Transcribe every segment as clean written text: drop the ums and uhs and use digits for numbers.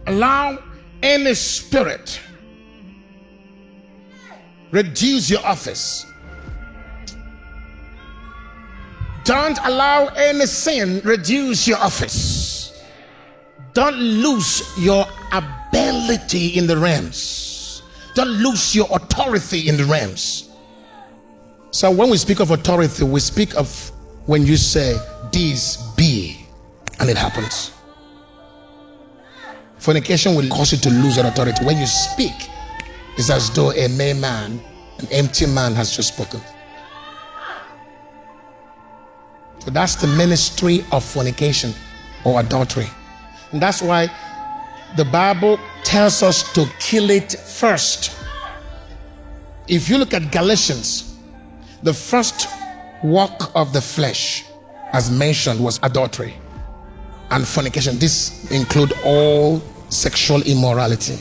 allow any spirit reduce your office. Don't allow any sin reduce your office. Don't lose your ability in the realms. Don't lose your authority in the realms. So when we speak of authority, we speak of when you say this be, and it happens. Fornication will cause you to lose your authority. When you speak, it's as though a mere man, an empty man has just spoken. So that's the ministry of fornication or adultery. And that's why the Bible tells us to kill it first. If you look at Galatians, the first work of the flesh, as mentioned, was adultery and fornication. This include all sexual immorality,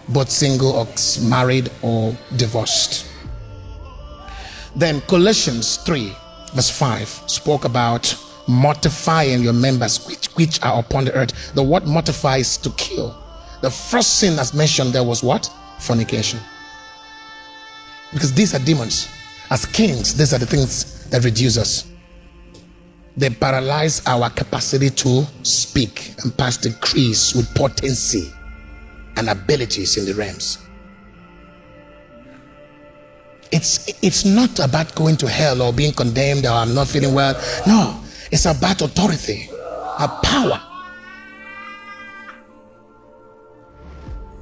both single or married or divorced. Then Colossians 3 verse 5 spoke about mortifying your members which are upon the earth. The word mortify is to kill. The first sin as mentioned there was what? Fornication. Because these are demons. As kings, these are the things that reduce us. They paralyze our capacity to speak and pass decrees with potency and abilities in the realms. It's not about going to hell or being condemned or I'm not feeling well. No, it's about authority, a power.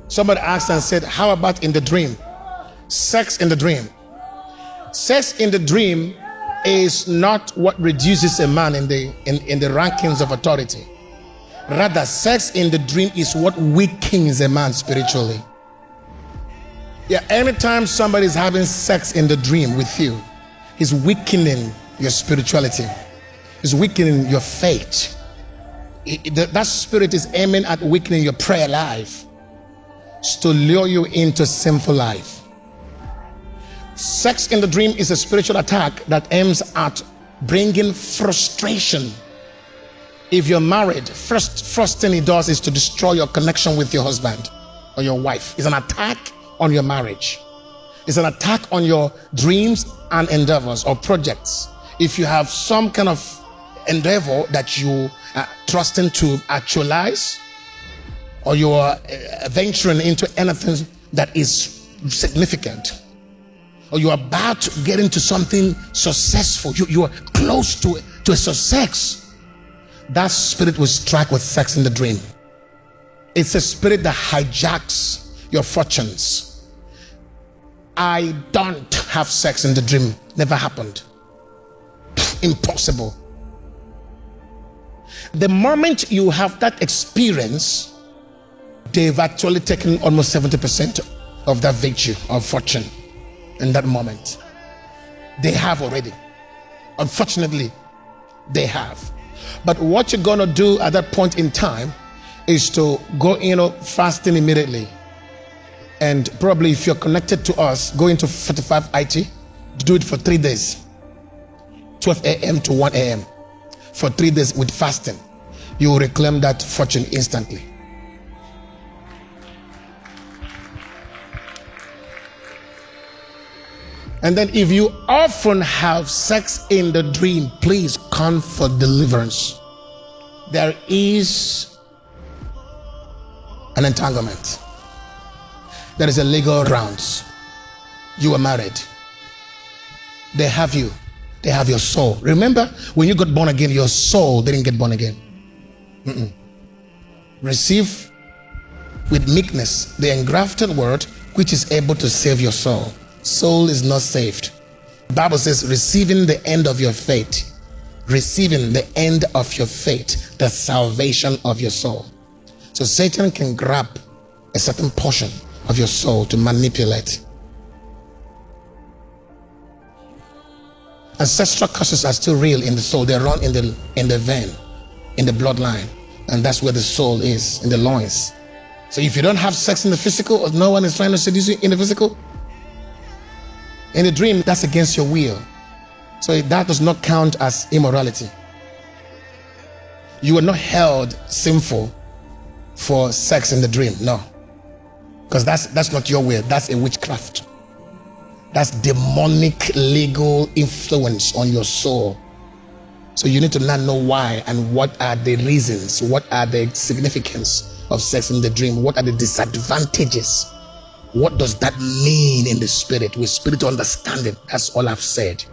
Somebody asked and said, how about in the dream? Sex in the dream. Sex in the dream is not what reduces a man in the rankings of authority. Rather, sex in the dream is what weakens a man spiritually. Yeah, anytime somebody is having sex in the dream with you, he's weakening your spirituality. He's weakening your faith. That spirit is aiming at weakening your prayer life. It's to lure you into sinful life. Sex in the dream is a spiritual attack that aims at bringing frustration. If you're married, first thing it does is to destroy your connection with your husband or your wife. It's an attack on your marriage. It's an attack on your dreams and endeavors or projects. If you have some kind of endeavor that you are trusting to actualize, or you are venturing into anything that is significant, or you are about to get into something successful, you are close to a success, that spirit will strike with sex in the dream. It's a spirit that hijacks your fortunes. I don't have sex in the dream. Never happened. Impossible. The moment you have that experience, they've actually taken almost 70% of that virtue of fortune in that moment. They have already. Unfortunately, they have. But what you're going to do at that point in time is to go fasting immediately. And probably if you're connected to us, go into 45 IT, do it for 3 days. 12 a.m. to 1 a.m. for 3 days with fasting. You will reclaim that fortune instantly. And then if you often have sex in the dream, please come for deliverance. There is an entanglement. There is a legal grounds. You are married. They have you. They have your soul. Remember, when you got born again, your soul didn't get born again. Receive with meekness the engrafted word which is able to save your soul. Soul is not saved. The Bible says, receiving the end of your faith. Receiving the end of your faith, the salvation of your soul. So Satan can grab a certain portion of your soul to manipulate. Ancestral curses are still real in the soul. They run in the vein, in the bloodline, and that's where the soul is, in the loins. So if you don't have sex in the physical, or no one is trying to seduce you in the physical, in the dream, that's against your will. So that does not count as immorality. You are not held sinful for sex in the dream. No. Because that's not your will. That's a witchcraft. That's demonic legal influence on your soul. So you need to now know why and what are the reasons, what are the significance of sex in the dream, what are the disadvantages, what does that mean in the spirit, with spiritual understanding. That's all I've said.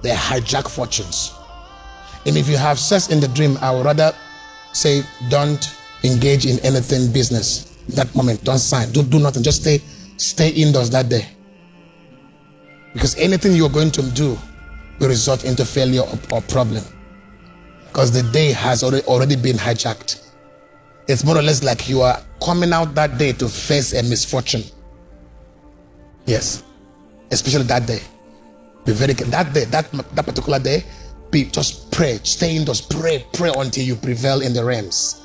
They hijack fortunes. And if you have sex in the dream, I would rather say don't engage in anything business that moment. Don't sign, don't do nothing, just stay indoors that day, because anything you're going to do will result into failure or problem, because the day has already been hijacked. It's more or less like you are coming out that day to face a misfortune. Yes, especially that day. Be very careful. That day, that particular day, just pray, stay indoors, pray until you prevail in the realms.